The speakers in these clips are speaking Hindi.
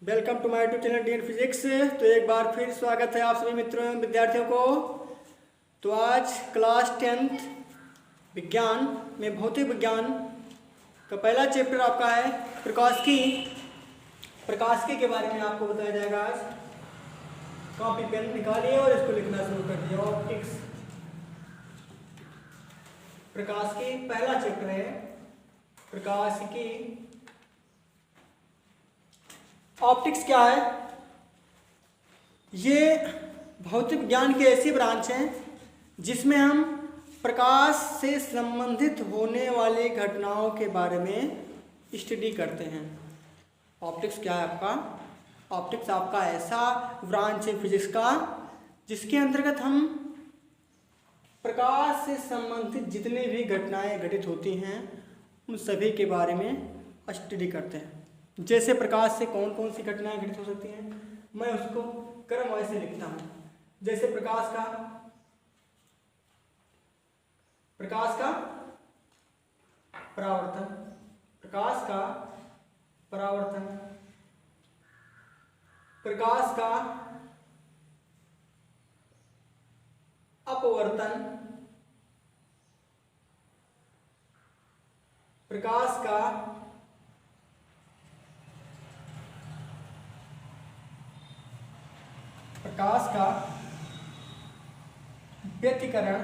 Welcome to my YouTube channel D N physics. तो एक बार फिर स्वागत है आप सभी मित्रों एवं विद्यार्थियों को। तो आज क्लास 10th विज्ञान में भौतिक विज्ञान का पहला चैप्टर आपका है प्रकाशिकी। प्रकाशिकी के बारे में आपको बताया जाएगा। आज कॉपी पेन निकालिए और इसको लिखना शुरू कर दिया। ऑप्टिक्स प्रकाशिकी पहला चैप्टर है प्रकाशिकी। ऑप्टिक्स क्या है? ये भौतिक विज्ञान की ऐसी ब्रांच है जिसमें हम प्रकाश से संबंधित होने वाली घटनाओं के बारे में स्टडी करते हैं। ऑप्टिक्स क्या है आपका? ऑप्टिक्स आपका ऐसा ब्रांच है फिजिक्स का जिसके अंतर्गत हम प्रकाश से संबंधित जितने भी घटनाएं घटित होती हैं उन सभी के बारे में स्टडी करते हैं। जैसे प्रकाश से कौन कौन सी घटनाएं घटित हो सकती हैं, मैं उसको क्रमवार से लिखता हूं। जैसे प्रकाश का परावर्तन, प्रकाश का परावर्तन, प्रकाश का अपवर्तन, प्रकाश का व्यतिकरण,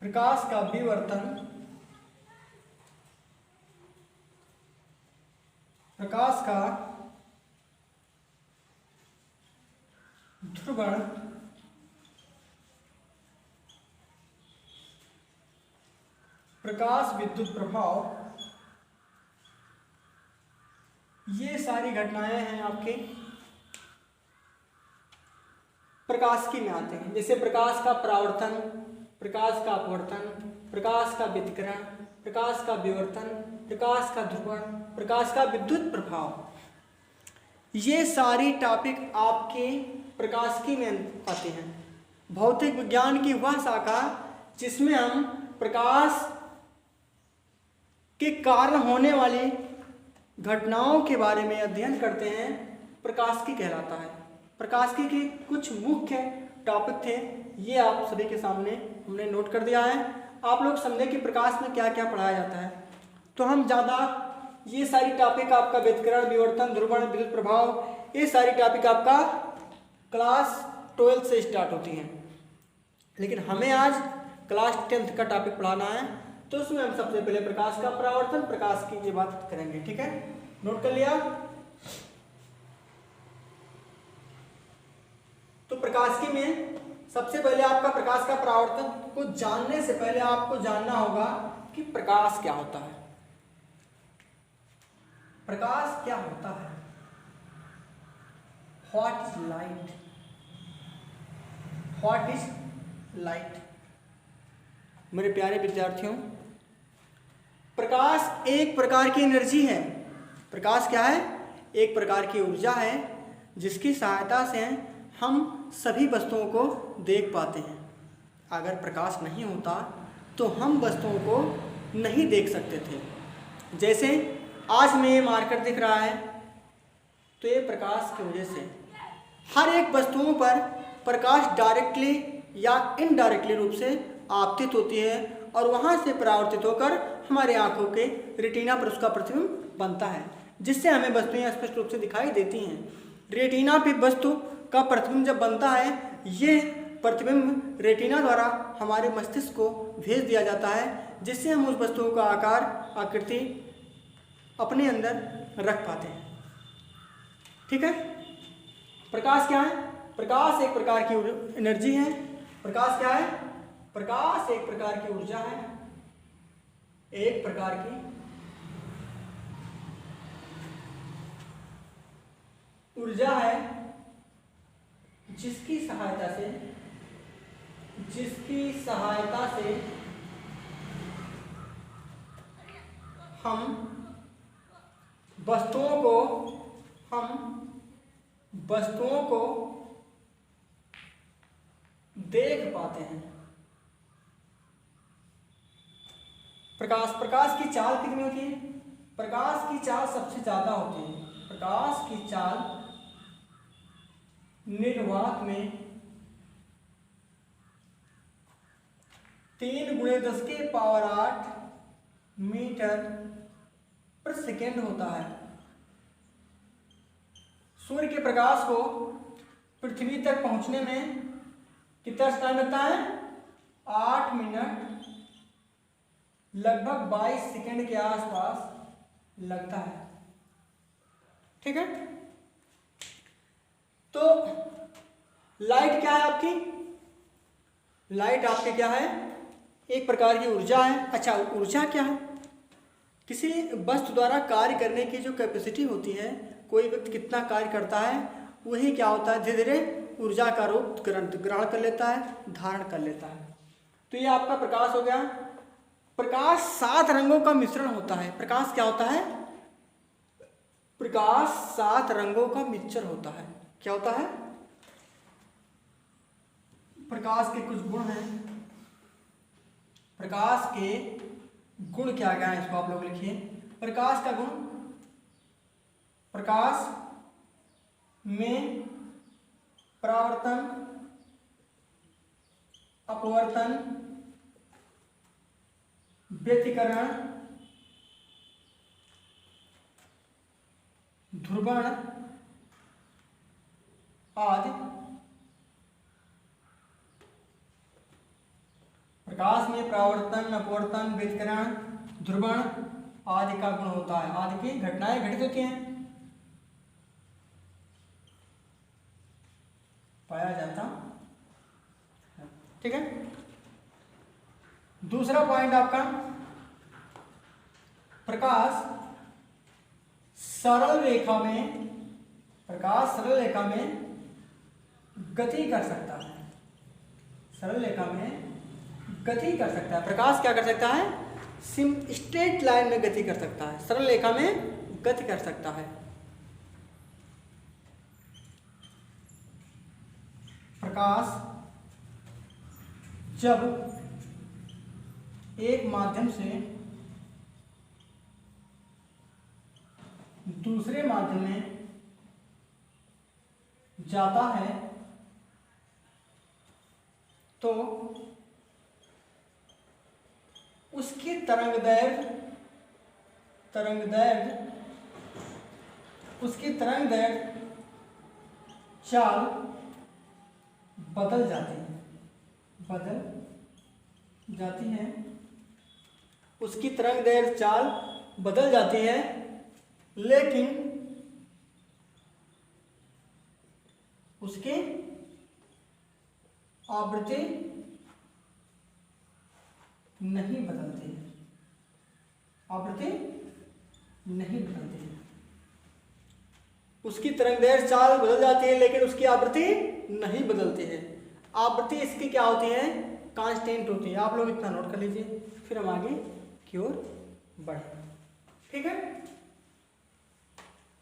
प्रकाश का विवर्तन, प्रकाश का ध्रुवण, प्रकाश विद्युत प्रभाव, ये सारी घटनाएं हैं आपके प्रकाशिकी में आते हैं। जैसे प्रकाश का परावर्तन, प्रकाश का अपवर्तन, प्रकाश का व्यतिकरण, प्रकाश का विवर्तन, प्रकाश का ध्रुवण, प्रकाश का विद्युत प्रभाव, ये सारी टॉपिक आपके प्रकाशिकी में आते हैं। भौतिक विज्ञान की वह शाखा जिसमें हम प्रकाश के कारण होने वाली घटनाओं के बारे में अध्ययन करते हैं, प्रकाशिकी कहलाता है। प्रकाशिकी के कुछ मुख्य टॉपिक थे, ये आप सभी के सामने हमने नोट कर दिया है। आप लोग समझें कि प्रकाश में क्या क्या पढ़ाया जाता है। तो हम ज़्यादा ये सारी टॉपिक आपका व्यतिकरण, विवर्तन, ध्रुवण, विद्युत प्रभाव, ये सारी टॉपिक आपका क्लास 12 से स्टार्ट होती हैं। लेकिन हमें आज क्लास 10th का टॉपिक पढ़ाना है, तो उसमें हम सबसे पहले प्रकाश का परावर्तन, प्रकाश की ये बात करेंगे। ठीक है, नोट कर लिया। तो प्रकाशिकी में सबसे पहले आपका प्रकाश का परावर्तन को जानने से पहले आपको जानना होगा कि प्रकाश क्या होता है। प्रकाश क्या होता है? What is light? What is light? मेरे प्यारे विद्यार्थियों, प्रकाश एक प्रकार की एनर्जी है। प्रकाश क्या है? एक प्रकार की ऊर्जा है जिसकी सहायता से हम सभी वस्तुओं को देख पाते हैं। अगर प्रकाश नहीं होता तो हम वस्तुओं को नहीं देख सकते थे। जैसे आज में ये मार्कर दिख रहा है, तो ये प्रकाश की वजह से हर एक वस्तुओं पर प्रकाश डायरेक्टली या इनडायरेक्टली रूप से आपतित होती है और वहाँ से परावर्तित होकर हमारे आंखों के रेटिना पर उसका प्रतिबिंब बनता है, जिससे हमें वस्तुएं स्पष्ट रूप से दिखाई देती हैं। रेटिना पे वस्तु का प्रतिबिंब जब बनता है, ये प्रतिबिंब रेटिना द्वारा हमारे मस्तिष्क को भेज दिया जाता है, जिससे हम उस वस्तुओं का आकार, आकृति अपने अंदर रख पाते हैं। ठीक है, प्रकाश क्या है? प्रकाश एक प्रकार की एनर्जी है। प्रकाश क्या है? प्रकाश एक प्रकार की ऊर्जा है, एक प्रकार की ऊर्जा है जिसकी सहायता से हम वस्तुओं को देख पाते हैं। प्रकाश की चाल कितनी होती है? प्रकाश की चाल सबसे ज्यादा होती है। प्रकाश की चाल निर्वात में 3 × 10⁸ मीटर पर सेकेंड होता है। सूर्य के प्रकाश को पृथ्वी तक पहुंचने में कितना टाइम लगता है? 8 मिनट लगभग 22 सेकेंड के आसपास लगता है। ठीक है, तो लाइट क्या है आपकी? लाइट आपके क्या है? एक प्रकार की ऊर्जा है। अच्छा, ऊर्जा क्या है? किसी वस्तु द्वारा कार्य करने की जो कैपेसिटी होती है, कोई व्यक्ति कितना कार्य करता है, वही क्या होता है, धीरे धीरे ऊर्जा का रूप ग्रहण कर लेता है, धारण कर लेता है। तो ये आपका प्रकाश हो गया। प्रकाश 7 रंगों का मिश्रण होता है। प्रकाश क्या होता है? प्रकाश 7 रंगों का मिक्सचर होता है। क्या होता है? प्रकाश के कुछ गुण हैं। प्रकाश के गुण क्या क्या है, इसको आप लोग लिखिए। प्रकाश का गुण, प्रकाश में परावर्तन, अपवर्तन, व्यतिकरण, ध्रुवण आदि। प्रकाश में परावर्तन, अपवर्तन, व्यतिकरण, ध्रुवण आदि का गुण होता है। आदि की घटनाएं घटित होती हैं, पाया जाता है। ठीक है, दूसरा पॉइंट आपका, प्रकाश सरल रेखा में, प्रकाश सरल रेखा में गति कर सकता है। सरल रेखा में गति कर सकता है। प्रकाश क्या कर सकता है? स्ट्रेट लाइन में गति कर सकता है, सरल रेखा में गति कर सकता है। प्रकाश जब एक माध्यम से दूसरे माध्यम में जाता है तो उसकी उसकी तरंगदैर्घ्य चाल बदल जाती है। उसकी तरंगदैर्घ्य चाल बदल जाती है, लेकिन उसकी आवृत्ति नहीं बदलती है। आवृत्ति नहीं बदलती है। उसकी तरंगदैर्घ्य चाल बदल जाती है, लेकिन उसकी आवृत्ति नहीं बदलती है। आवृत्ति इसकी क्या होती है? कांस्टेंट होती है। आप लोग इतना नोट कर लीजिए, फिर हम आगे की ओर बढ़े। ठीक है,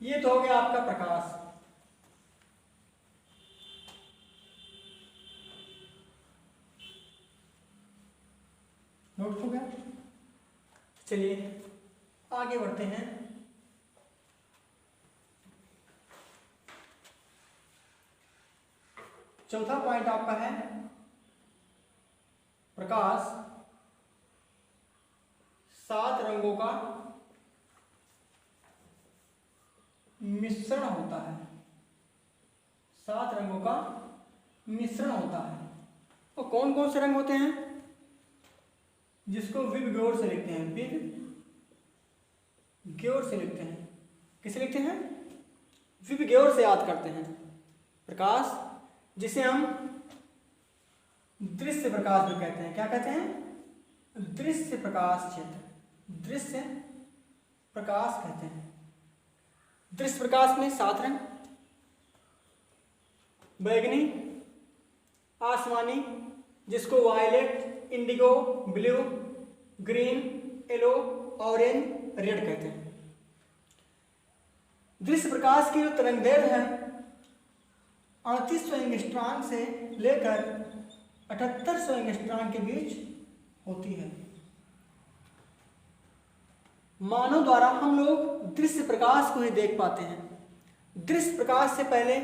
ये तो हो गया आपका प्रकाश। नोट हो गया। चलिए आगे बढ़ते हैं। चौथा पॉइंट आपका है, प्रकाश 7 रंगों का मिश्रण होता है। 7 रंगों का मिश्रण होता है। तो कौन कौन से रंग होते हैं? जिसको विबग्योर से लिखते हैं, विबग्योर से लिखते हैं। किसे लिखते हैं? विबग्योर से याद करते हैं। प्रकाश जिसे हम दृश्य प्रकाश भी कहते हैं। क्या कहते हैं? दृश्य प्रकाश क्षेत्र, दृश्य प्रकाश कहते हैं। दृश्य प्रकाश में 7 रंग, बैगनी, आसमानी जिसको violet, indigo, blue, green, yellow, orange, red कहते हैं। दृश्य प्रकाश की जो तरंगदैर्घ्य है 3800 एंगस्ट्रॉम से लेकर 7800 एंगस्ट्रॉम के बीच होती है। मानव द्वारा हम लोग दृश्य प्रकाश को ही देख पाते हैं। दृश्य प्रकाश से पहले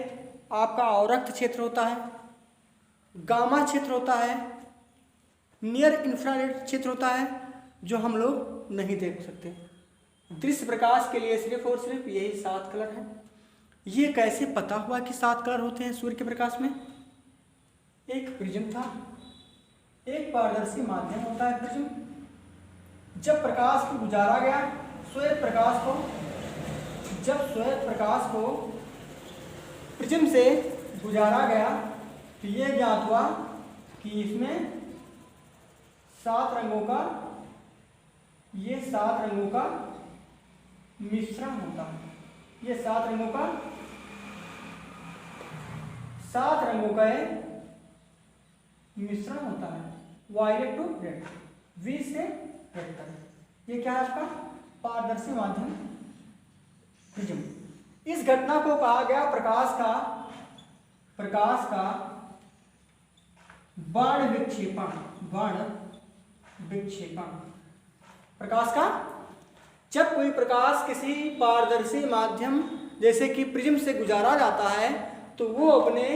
आपका अवरक्त क्षेत्र होता है, गामा क्षेत्र होता है, नियर इंफ्रारेड क्षेत्र होता है, जो हम लोग नहीं देख सकते। दृश्य प्रकाश के लिए सिर्फ और सिर्फ यही 7 कलर हैं। ये कैसे पता हुआ कि 7 कलर होते हैं सूर्य के प्रकाश में? एक प्रिज्म था, एक पारदर्शी माध्यम होता है प्रिज्म। जब प्रकाश को गुजारा गया श्वेत प्रकाश को, जब श्वेत प्रकाश को प्रिज्म से गुजारा गया तो ये ज्ञात हुआ कि इसमें 7 रंगों का, ये 7 रंगों का मिश्रण होता है। ये 7 रंगों का, 7 रंगों का मिश्रण होता है। वायलेट टू रेड, V से रेड तक। ये क्या है आपका? पारदर्शी माध्यम प्रिज्म। इस घटना को कहा गया प्रकाश का बाण विक्षेपण। बाण विक्षेपण प्रकाश का, जब कोई प्रकाश किसी पारदर्शी माध्यम जैसे कि प्रिज्म से गुजारा जाता है तो वो अपने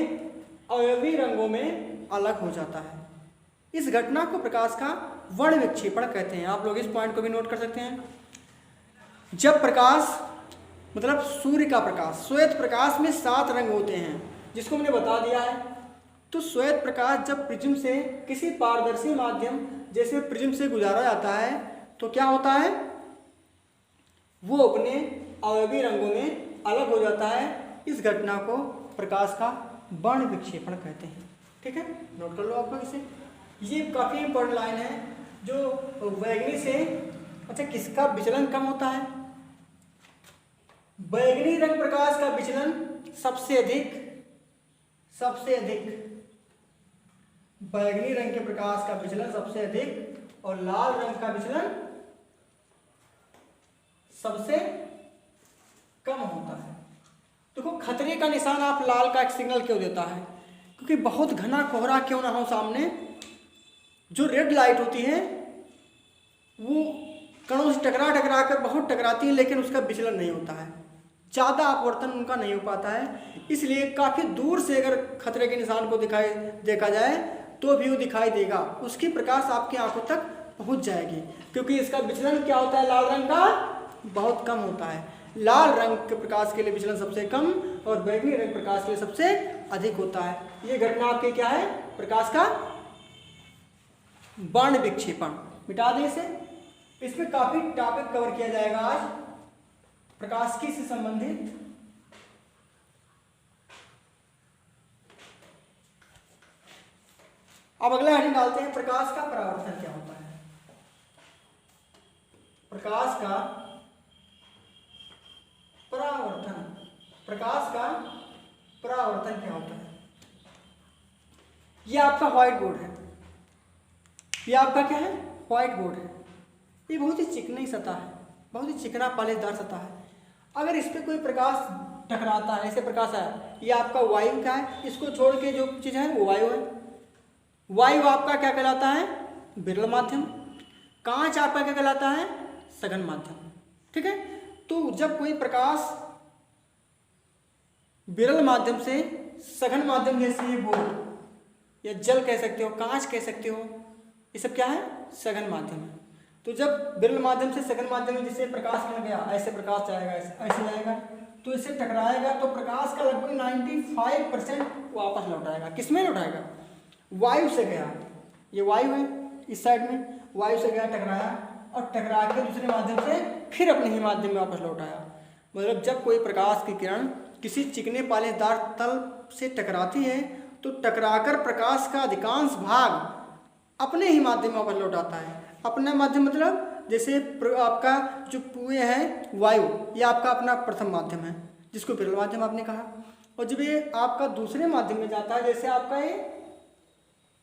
अवयवी रंगों में अलग हो जाता है। इस घटना को प्रकाश का वर्ण विक्षेपण कहते हैं। आप लोग इस पॉइंट को भी नोट कर सकते हैं। जब प्रकाश मतलब सूर्य का प्रकाश, श्वेत प्रकाश में 7 रंग होते हैं जिसको मैंने बता दिया है। तो श्वेत प्रकाश जब प्रिज्म से किसी पारदर्शी माध्यम जैसे प्रिज्म से गुजारा जाता है तो क्या होता है? वो अपने अवयवी रंगों में अलग हो जाता है। इस घटना को प्रकाश का वर्ण विक्षेपण कहते हैं। ठीक है, नोट कर लो आप लोग इसे। ये काफ़ी इंपॉर्टेंट लाइन है जो बैगनी से, अच्छा किसका विचलन कम होता है? बैगनी रंग प्रकाश का विचलन सबसे अधिक बैगनी रंग के प्रकाश का विचलन सबसे अधिक और लाल रंग का विचलन सबसे कम होता है। देखो खतरे का निशान आप लाल का एक सिग्नल क्यों देता है? क्योंकि बहुत घना कोहरा क्यों ना हो सामने, जो रेड लाइट होती है वो कणों से टकरा कर बहुत टकराती है लेकिन उसका विचलन नहीं होता है, ज़्यादा अपवर्तन उनका नहीं हो पाता है। इसलिए काफ़ी दूर से अगर खतरे के निशान को देखा जाए तो भी वो दिखाई देगा, उसकी प्रकाश आपकी आंखों तक पहुंच जाएगी। क्योंकि इसका विचलन क्या होता है? लाल रंग का बहुत कम होता है। लाल रंग के प्रकाश के लिए विचलन सबसे कम और बैगनी रंग प्रकाश के लिए सबसे अधिक होता है। ये घटना आपके क्या है? प्रकाश का वर्ण विक्षेपण। मिटा दें इसे। इसमें काफी टॉपिक कवर किया जाएगा आज प्रकाश की से संबंधित। अब अगला हेडिंग डालते हैं, प्रकाश का परावर्तन क्या होता है? प्रकाश का परावर्तन, प्रकाश का परावर्तन क्या होता है? ये आपका व्हाइट बोर्ड है, ये आपका क्या है? व्हाइट बोर्ड है। ये बहुत ही चिकनी सतह है, बहुत ही चिकना पालिशदार सतह है। अगर इस पर कोई प्रकाश टकराता है, ऐसे प्रकाश है, ये आपका वायु का है, इसको छोड़ के जो चीज़ है वो वायु है। वायु आपका क्या कहलाता है? विरल माध्यम। कांच आपका क्या कहलाता है? सघन माध्यम। ठीक है, तो जब कोई प्रकाश विरल माध्यम से सघन माध्यम, जैसे ये बोर्ड या जल कह सकते हो, कांच कह सकते हो, ये सब क्या है? सघन माध्यम है। तो जब विरल माध्यम से सघन माध्यम में जिससे प्रकाश मिल गया, ऐसे प्रकाश जाएगा, ऐसे जाएगा, तो इससे टकराएगा तो प्रकाश का लगभग 95% वापस लौटाएगा। किसमें लौटाएगा? वायु से गया, ये वायु है, इस साइड में वायु से गया, टकराया और टकरा के दूसरे माध्यम से फिर अपने ही माध्यम में वापस लौटाया। मतलब जब कोई प्रकाश की किरण किसी चिकने पालिशदार तल से टकराती है तो टकराकर प्रकाश का अधिकांश भाग अपने ही माध्यम में वापस लौटाता है। अपना माध्यम मतलब जैसे आपका जो पूरे है वायु, ये आपका अपना प्रथम माध्यम है जिसको विरल माध्यम आपने कहा। और जब ये आपका दूसरे माध्यम में जाता है, जैसे आपका ये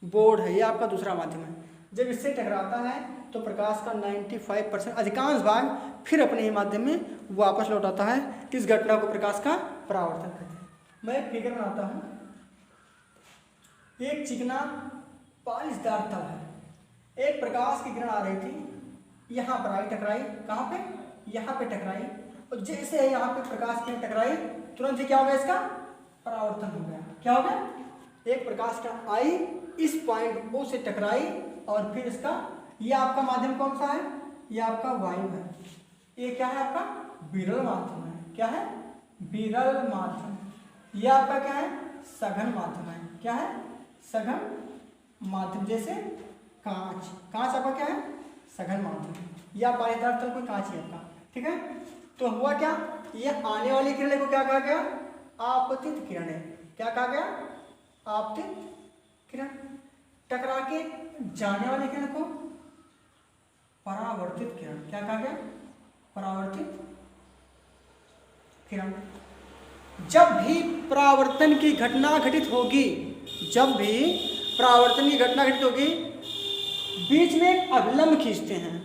बोर्ड है, ये आपका दूसरा माध्यम है, जब इससे टकराता है तो प्रकाश का 95% अधिकांश भाग फिर अपने ही माध्यम में वापस लौटाता है। इस घटना को प्रकाश का परावर्तन कहते हैं। मैं एक फिगर बनाता हूँ। एक चिकना पालिशदार तल है, एक प्रकाश की किरण आ रही थी, यहाँ पर आई, टकराई, कहाँ पे? यहाँ पे टकराई और जैसे यहाँ पे प्रकाश किरण टकराई तुरंत ही क्या हो गया, इसका परावर्तन हो गया। क्या हो गया, एक प्रकाश किरण आई इस पॉइंट O से टकराई और फिर इसका, ये आपका माध्यम कौन सा है, ये आपका वायु है, ये क्या है आपका विरल माध्यम है। क्या है, विरल माध्यम। ये आपका क्या है, सघन माध्यम है। क्या है, सघन माध्यम। जैसे कांच, कांच आपका क्या है, सघन माध्यम। या पानीदार तल कोई कांच ही आपका, ठीक है। तो हुआ क्या, ये आने वाली किरण को क्या कहा गया, आपतित किरण है। क्या कहा गया, आपतित किरण। टकरा के जाने वाली किरण को परावर्तित किरण। क्या कहा गया, परावर्तित किरण। जब भी परावर्तन की घटना घटित होगी, जब भी परावर्तन की घटना घटित होगी, बीच में अभिलंब खींचते हैं,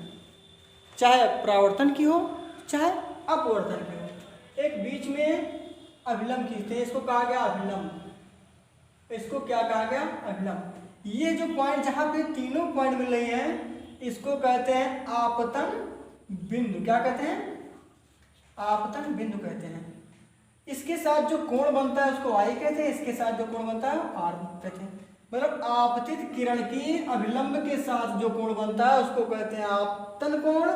चाहे परावर्तन की हो चाहे अपवर्तन की हो, एक बीच में अभिलंब खींचते हैं। इसको कहा गया अभिलंब। इसको क्या कहा गया, अभिलंब। ये जो पॉइंट जहां पे तीनों पॉइंट मिल रही हैं इसको कहते हैं आपतन बिंदु। क्या कहते हैं, आपतन बिंदु कहते हैं। इसके साथ जो कोण बनता है उसको आई कहते हैं, इसके साथ जो कोण बनता है आर कहते हैं। मतलब आपतित किरण की अभिलंब के साथ जो कोण बनता है उसको कहते हैं आपतन कोण,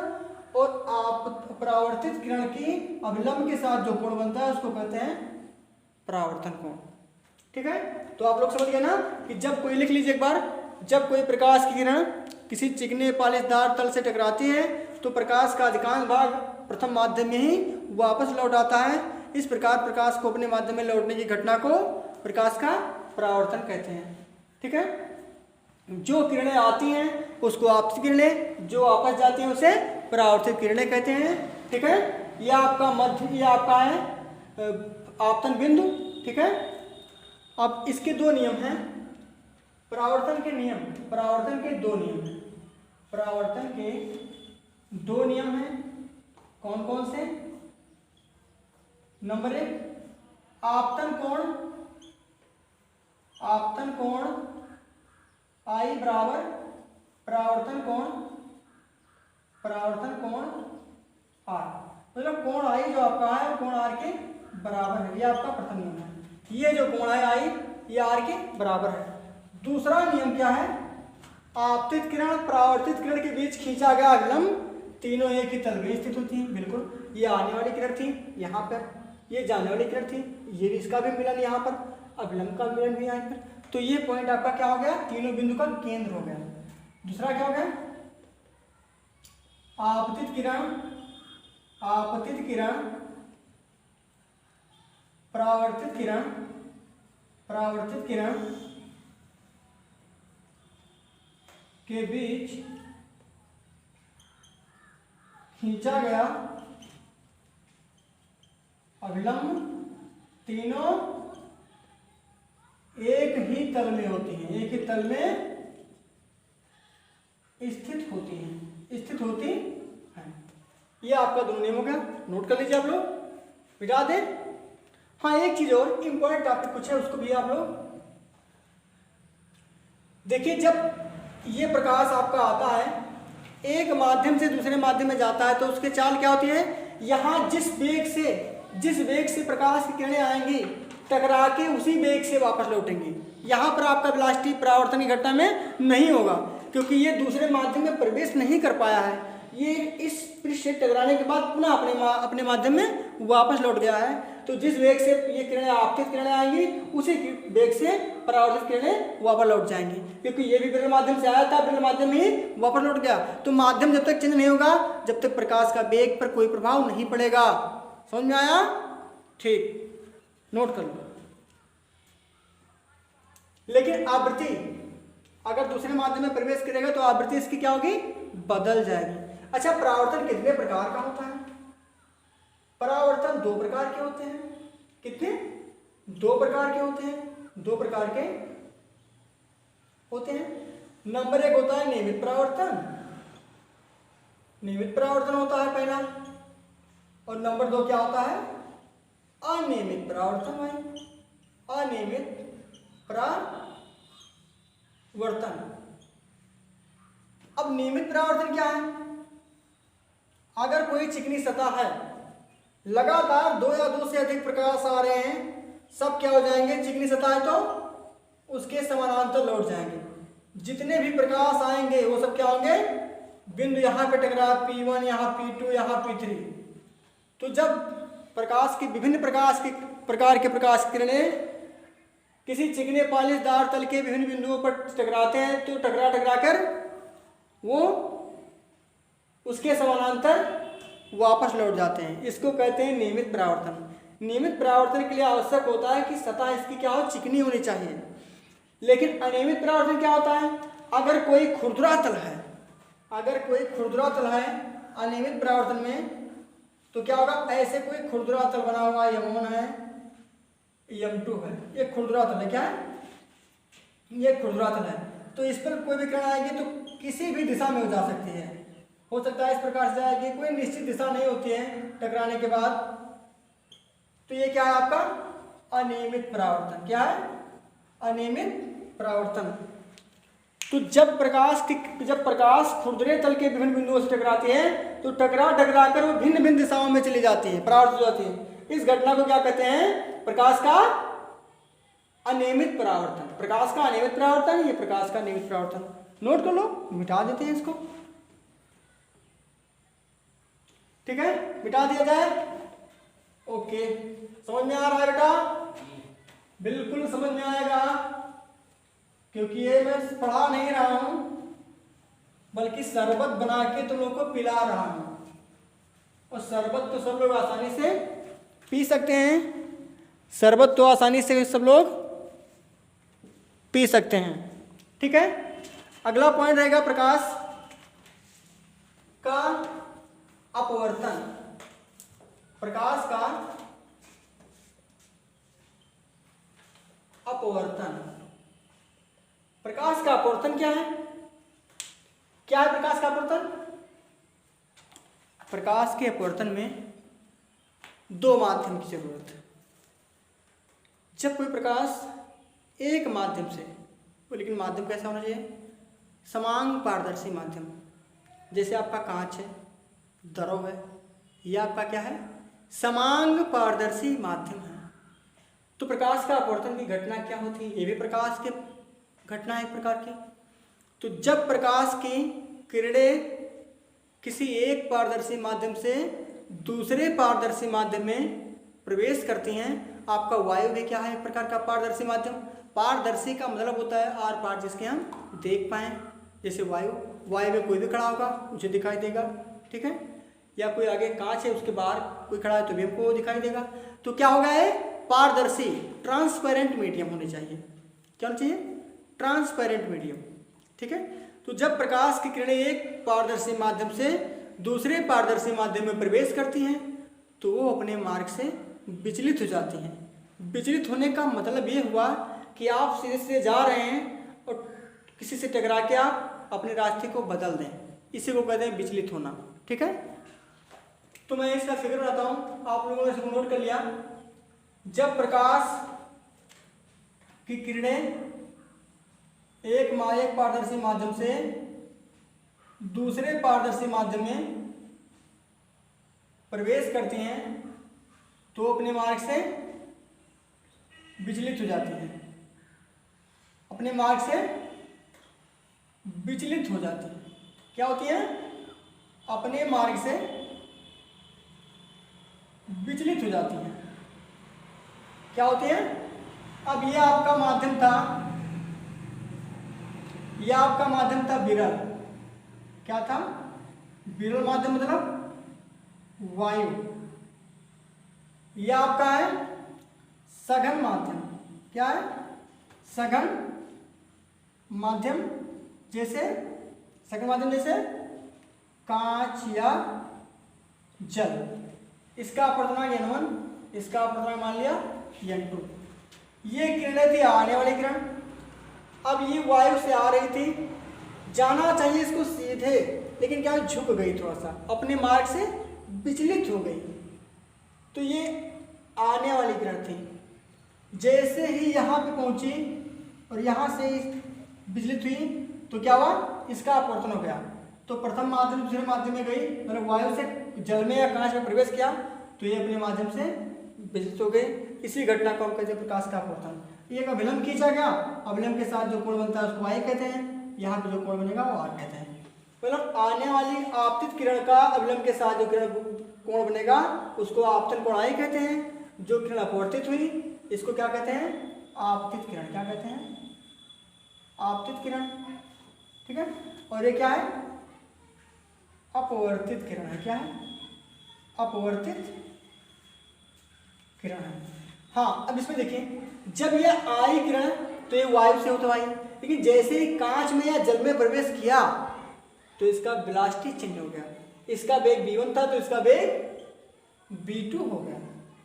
और आप परावर्तित किरण की अभिलंब के साथ जो कोण बनता है उसको कहते हैं परावर्तन कोण। ठीक है, तो आप लोग समझ गए ना कि जब कोई, लिख लीजिए एक बार, जब कोई प्रकाश की किरण किसी चिकने पालिशदार तल से टकराती है तो प्रकाश का अधिकांश भाग प्रथम माध्यम में ही वापस लौट आता है। इस प्रकार प्रकाश को अपने माध्यम में लौटने की घटना को प्रकाश का परावर्तन कहते हैं। ठीक है, जो किरणें आती हैं उसको आपतित किरणें, जो वापस जाती हैं उसे परावर्तित किरणें कहते हैं। ठीक है, यह आपका मध्य, यह आपका है आपतन बिंदु। ठीक है, अब इसके दो नियम हैं, परावर्तन के नियम, परावर्तन के दो नियम हैं, परावर्तन के दो नियम हैं। कौन कौन से, नंबर एक, आपतन कोण, आपतन कोण आई बराबर परावर्तन कोण, परावर्तन कोण आर। मतलब कोण आई जो आपका है कोण आर के बराबर है, ये आपका प्रथम नियम है। ये जो कोण है आई ये आर के बराबर है। दूसरा नियम क्या है, आपतित किरण परावर्तित किरण के बीच खींचा गया अभिलंब तीनों एक ही तल में स्थित होती हैं। बिल्कुल, ये आने वाली किरण थी यहाँ पर, ये जाने वाली किरण थी, ये इसका भी मिलन यहाँ पर, अभिलंब का मिलन भी यहाँ पर। तो ये पॉइंट आपका क्या हो गया, तीनों बिंदु का केंद्र हो गया। दूसरा क्या हो गया, आपतित किरण, आपतित किरण परावर्तित किरण, परावर्तित किरण के बीच खींचा गया अभिलंब तीनों एक ही तल में होती हैं, एक ही तल में स्थित होती हैं, स्थित होती हैं। ये आपका दोनों नियम हो गया, नोट कर लीजिए आप लोग, मिटा दें। हाँ, एक चीज और इंपॉर्टेंट टॉपिक कुछ है उसको भी आप लोग देखिए। जब ये प्रकाश आपका आता है एक माध्यम से दूसरे माध्यम में जाता है तो उसके चाल क्या होती है, यहाँ जिस वेग से प्रकाश की किरणें आएंगी टकरा के उसी वेग से वापस लौटेंगी। यहाँ पर आपका वेलोसिटी परावर्तन की घटना में नहीं होगा क्योंकि ये दूसरे माध्यम में प्रवेश नहीं कर पाया है। ये इस पृष्ठ से टकराने के बाद पुनः अपने माध्यम में वापस लौट गया है। तो जिस वेग से ये किरणें आपतित किरणें आएंगी उसी वेग से परावर्तित किरणें वापस लौट जाएंगी, क्योंकि ये भी विरल माध्यम से आया था, विरल माध्यम में ही वापस लौट गया। तो माध्यम जब तक चेंज नहीं होगा जब तक प्रकाश का वेग पर कोई प्रभाव नहीं पड़ेगा। समझ में आया? ठीक, नोट कर लो। लेकिन आवृत्ति अगर दूसरे माध्यम में प्रवेश करेगा तो आवृत्ति इसकी क्या होगी, बदल जाएगी। अच्छा, परावर्तन कितने प्रकार का होता है? परावर्तन दो प्रकार के होते हैं। कितने? दो प्रकार के होते हैं, दो प्रकार के होते हैं। नंबर एक होता है नियमित परावर्तन, नियमित परावर्तन होता है पहला, और नंबर दो क्या होता है, अनियमित परावर्तन। भाई अनियमित परावर्तन। अब नियमित परावर्तन क्या है? अगर कोई चिकनी सतह है, लगातार 2 या 2 से अधिक प्रकाश आ रहे हैं, सब क्या हो जाएंगे, चिकनी सतह है तो उसके समानांतर लौट जाएंगे। जितने भी प्रकाश आएंगे वो सब क्या होंगे, बिंदु यहाँ पे टकरा, P1 यहाँ, P2 यहाँ, P3। तो जब प्रकाश की विभिन्न प्रकार के प्रकाश किरणें किसी चिकने पालिशदार तल के विभिन्न बिंदुओं पर टकराते हैं तो टकरा कर वो उसके समानांतर वापस लौट जाते हैं। इसको कहते हैं नियमित परावर्तन। नियमित परावर्तन के लिए आवश्यक होता है कि सतह इसकी क्या हो, चिकनी होनी चाहिए। लेकिन अनियमित परावर्तन क्या होता है, अगर कोई खुरदुरा तल है, अनियमित परावर्तन में तो क्या होगा, ऐसे कोई खुरदुरा तल बना हुआ M1 है, M2 है, ये खुरदुरा तल है, क्या है, ये खुरदुरा तल है। तो इस पर कोई भी किरण आएगी तो किसी भी दिशा में हो जा सकती है, हो सकता है इस प्रकार से जाएगी, कोई निश्चित दिशा नहीं होती है टकराने के बाद। तो ये क्या है आपका अनियमित परावर्तन। क्या है, अनियमित परावर्तन। तो जब प्रकाश खुरदरे तल के विभिन्न बिंदुओं से टकराती है तो टकरा कर वो भिन्न भिन्न दिशाओं में चली जाती है, परावर्तित हो जाती है। इस घटना को क्या कहते हैं, प्रकाश का अनियमित परावर्तन। प्रकाश का अनियमित परावर्तन, ये प्रकाश का नियमित परावर्तन। नोट कर लो, मिटा देते हैं इसको, ठीक है, मिटा दिया जाए। ओके, समझ में आ रहा है बेटा, बिल्कुल समझ में आएगा, क्योंकि ये मैं पढ़ा नहीं रहा हूं बल्कि शरबत बना के तुम लोगों को पिला रहा हूं। और शरबत तो सब लोग आसानी से पी सकते हैं, शरबत तो आसानी से सब लोग पी सकते हैं, ठीक है। अगला पॉइंट रहेगा प्रकाश का अपवर्तन। प्रकाश का अपवर्तन। प्रकाश का अपवर्तन क्या है, क्या है प्रकाश का अपवर्तन? प्रकाश के अपवर्तन में 2 माध्यम की जरूरत है। जब कोई प्रकाश एक माध्यम से, लेकिन माध्यम कैसा होना चाहिए, समांग पारदर्शी माध्यम, जैसे आपका कांच है, द्रव है, यह आपका क्या है, समांग पारदर्शी माध्यम है। तो प्रकाश का अपवर्तन की घटना क्या होती है, ये भी प्रकाश के घटना है एक प्रकार की। तो जब प्रकाश की किरणें किसी एक पारदर्शी माध्यम से दूसरे पारदर्शी माध्यम में प्रवेश करती हैं, आपका वायु भी क्या है, एक प्रकार का पारदर्शी माध्यम। पारदर्शी का मतलब होता है आर पार जिसके हम देख पाएँ। जैसे वायु में कोई भी खड़ा होगा उसे दिखाई देगा, ठीक है, या कोई आगे कांच है उसके बाहर कोई खड़ा है तो भी हमको दिखाई देगा। तो क्या होगा, ये पारदर्शी ट्रांसपेरेंट मीडियम होने चाहिए। क्या होना चाहिए, ट्रांसपेरेंट मीडियम, ठीक है। तो जब प्रकाश की किरणें एक पारदर्शी माध्यम से दूसरे पारदर्शी माध्यम में प्रवेश करती हैं तो वो अपने मार्ग से विचलित हो जाती हैं। विचलित होने का मतलब ये हुआ कि आप सीधे सीधे जा रहे हैं और किसी से टकरा के आप अपने रास्ते को बदल दें, इसी को कहते हैं विचलित होना, ठीक है। तो मैं इसका फिगर बनाता हूँ, आप लोगों ने इसको नोट कर लिया। जब प्रकाश की किरणें एक पारदर्शी माध्यम से दूसरे पारदर्शी माध्यम में प्रवेश करती हैं तो अपने मार्ग से विचलित हो जाती हैं, अपने मार्ग से विचलित हो जाती है। क्या होती है, अपने मार्ग से विचलित हो जाती है। क्या होती है, अब यह आपका माध्यम था, यह आपका माध्यम था विरल। क्या था, विरल माध्यम मतलब वायु। यह आपका है सघन माध्यम। क्या है, सघन माध्यम। जैसे सघन माध्यम जैसे कांच या जल, इसका अपवर्तनांक N1, इसका अपवर्तनांक मान लिया N2। ये किरणें थी आने वाली किरण, अब ये वायु से आ रही थी, जाना चाहिए इसको सीधे, लेकिन क्या झुक गई, थोड़ा सा अपने मार्ग से विचलित हो गई। तो ये आने वाली किरण थी, जैसे ही यहाँ पे पहुंची और यहाँ से विचलित हुई तो क्या हुआ, इसका अपवर्तन हो गया। तो प्रथम माध्यम दूसरे माध्यम में गई, मतलब वायु से जल में या कांच में प्रवेश किया तो ये अपने माध्यम से विचलित हो गए। इसी घटना को हम कहते हैं प्रकाश का अपवर्तन। एक अभिलंब खींचा गया, अभिलंब के साथ जो कोण बनता है उसको y कहते हैं, यहाँ पे जो कोण बनेगा वो r कहते हैं। मतलब आने वाली आपतित किरण का अभिलंब के साथ जो किरण कोण बनेगा उसको आपतन कोण I कहते हैं। जो किरण अपवर्तित हुई इसको क्या कहते हैं? आपतित किरण। क्या कहते हैं? आपतित किरण। ठीक है। और ये क्या है? अपवर्तित किरण है। क्या है? अपवर्तित किरण है। हाँ, अब इसमें देखिए, जब ये आई किरण तो ये वायु से होता आई, लेकिन जैसे ही कांच में या जल में प्रवेश किया तो इसका वेलोसिटी चेंज हो गया। इसका वेग v1 था तो इसका वेग v2 हो गया।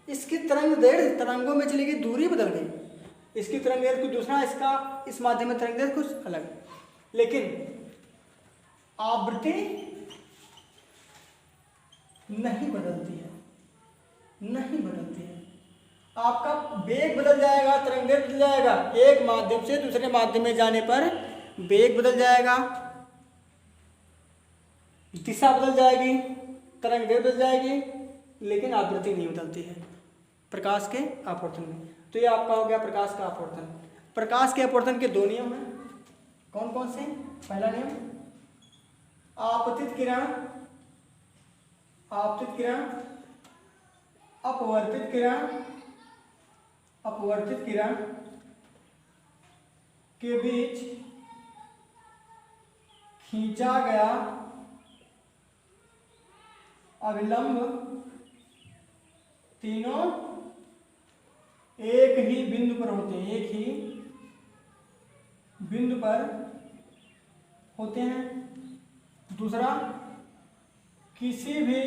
इसकी तरंग दैर्ध्य, तरंगों में चली गई दूरी बदल गई। इसकी तरंग दैर्ध्य कुछ दूसरा, इसका इस माध्यम में तरंग दैर्ध्य कुछ अलग, लेकिन आवृत्ति नहीं बदलती है। नहीं बदलती है। आपका वेग बदल जाएगा, तरंग दैर्ध्य बदल जाएगा। एक माध्यम से दूसरे माध्यम में जाने पर वेग बदल जाएगा, दिशा बदल जाएगी, तरंग दैर्ध्य बदल जाएगी, लेकिन आवृत्ति नहीं बदलती है प्रकाश के अपवर्तन में। तो ये आपका हो गया प्रकाश का अपवर्तन। प्रकाश के अपवर्तन के दो नियम हैं। कौन कौन से? पहला नियम, आपतित किरण, आपतित किरण, अपवर्तित किरण, अपवर्तित किरण के बीच खींचा गया अभिलंब तीनों एक ही बिंदु पर होते हैं। एक ही बिंदु पर होते हैं। दूसरा, किसी भी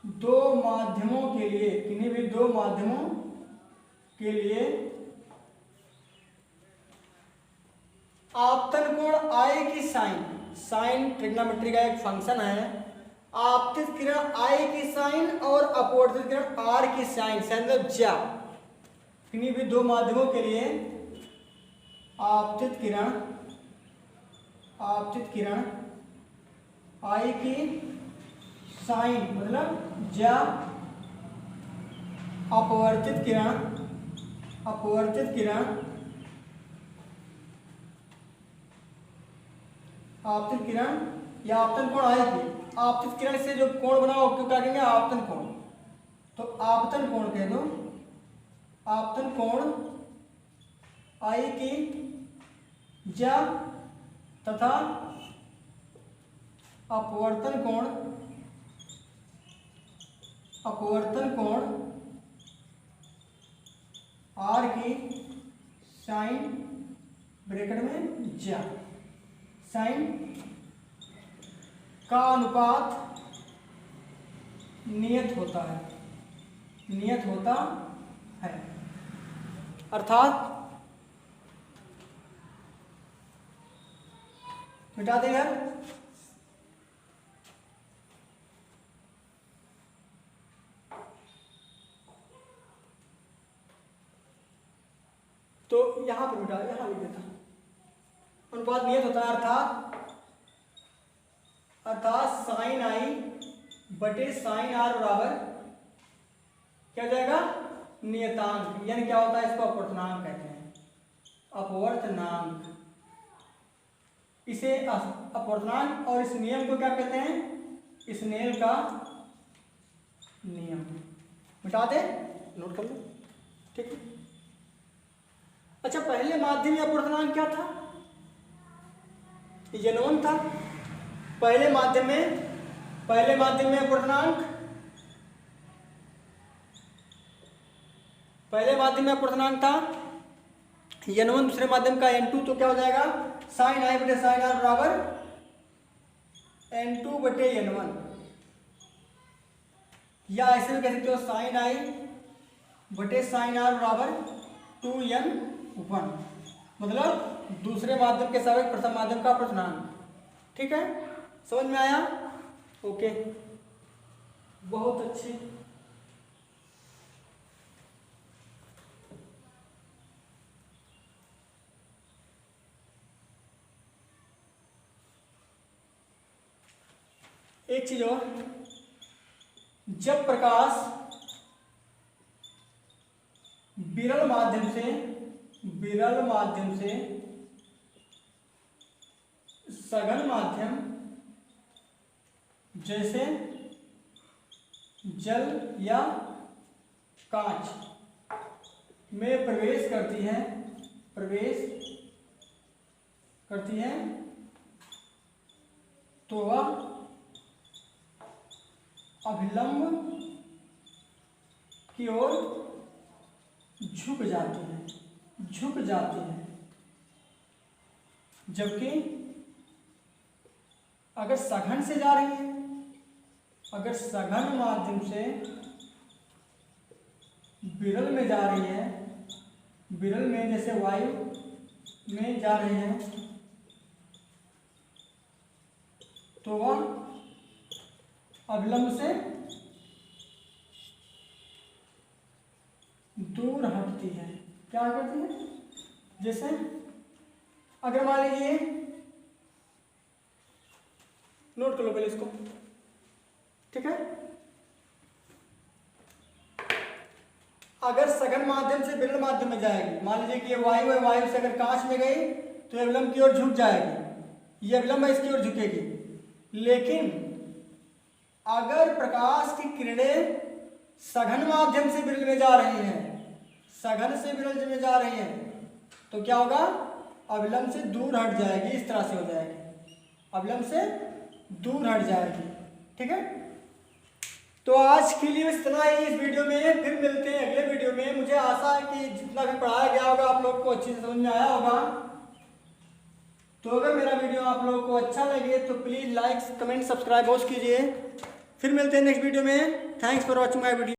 दो माध्यमों के लिए, किन्हीं भी दो माध्यमों के लिए आपतन कोण I की साइन, साइन ट्रिग्नोमेट्री का एक फंक्शन है। आपतित किरण I की साइन और अपवर्तित किरण R की साइन, मतलब ज्या, किन्हीं भी दो माध्यमों के लिए आपतित किरण, आपतित किरण I की साइन मतलब ज्या, अपवर्तित किरण, अपवर्तित किरण, आपतित किरण या आपतन कोण आएगी। आपतित किरण से जो कोण बना उसको क्या कहेंगे? आपतन कोण। तो आपतन कोण कह दो। आपतन कोण I की ज्या तथा अपवर्तन कोण, अपवर्तन कोण R की साइन ब्रैकेट में ज्या, साइन का अनुपात नियत होता है, नियत होता है। अर्थात मिटा देगा। तो यहां पर मिटा, यहां लिख देता, अनुपात नियत होता है। अर्थात साइन I बटे साइन R बराबर क्या हो जाएगा? नियतांक। यानी क्या होता है? इसको अपवर्तनांक कहते हैं। अपवर्तनांक, इसे अपवर्तनांक और इस नियम को क्या कहते हैं? इस नियम का नियम। मिटा दे, नोट कर लो। ठीक है। अच्छा, पहले माध्यम या अपवर्तनांक क्या था? N1 था। पहले माध्यम में अपवर्तनांक, पहले माध्यम में अपवर्तनांक था N1, दूसरे माध्यम का N2। तो क्या हो जाएगा? साइन I बटे साइन R बराबर N2 बटे N1, या ऐसे भी कह सकते हो साइन I बटे साइन R बराबर 2N1, मतलब दूसरे माध्यम के सापेक्ष प्रथम माध्यम का अपवर्तनांक। ठीक है, समझ में आया? ओके, बहुत अच्छे। एक चीज और, जब प्रकाश विरल माध्यम से सघन माध्यम जैसे जल या कांच में प्रवेश करती है तो वह अभिलंब की ओर झुक जाती है, जबकि अगर सघन से जा रही है, अगर सघन माध्यम से विरल में जा रही है, विरल में जैसे वायु में जा रही है, तो वह अभिलंब से दूर हटती है। क्या करती है? जैसे अगर मान लीजिए, नोट कर लो पहले इसको, ठीक है। अगर सघन माध्यम से विरल माध्यम में जाएगी, मान लीजिए कि ये वायु है, वायु से अगर कांच में गई तो ये अभिलंब की ओर झुक जाएगी, ये अभिलंब है इसकी ओर झुकेगी। लेकिन अगर प्रकाश की किरणें सघन माध्यम से विरल में जा रही हैं, सघन से विरल में जा रही हैं, तो क्या होगा? अभिलंब से दूर हट जाएगी, इस तरह से हो जाएगी, अभिलंब से दूर हट जाएगी, ठीक है। तो आज के लिए बस इतना ही इस वीडियो में, फिर मिलते हैं अगले वीडियो में। मुझे आशा है कि जितना भी पढ़ाया गया होगा आप लोग को अच्छे से समझ में आया होगा। तो अगर मेरा वीडियो आप लोगों को अच्छा लगे तो प्लीज़ लाइक, कमेंट, सब्सक्राइब अवश्य कीजिए। फिर मिलते हैं नेक्स्ट वीडियो में। Thanks for watching my video.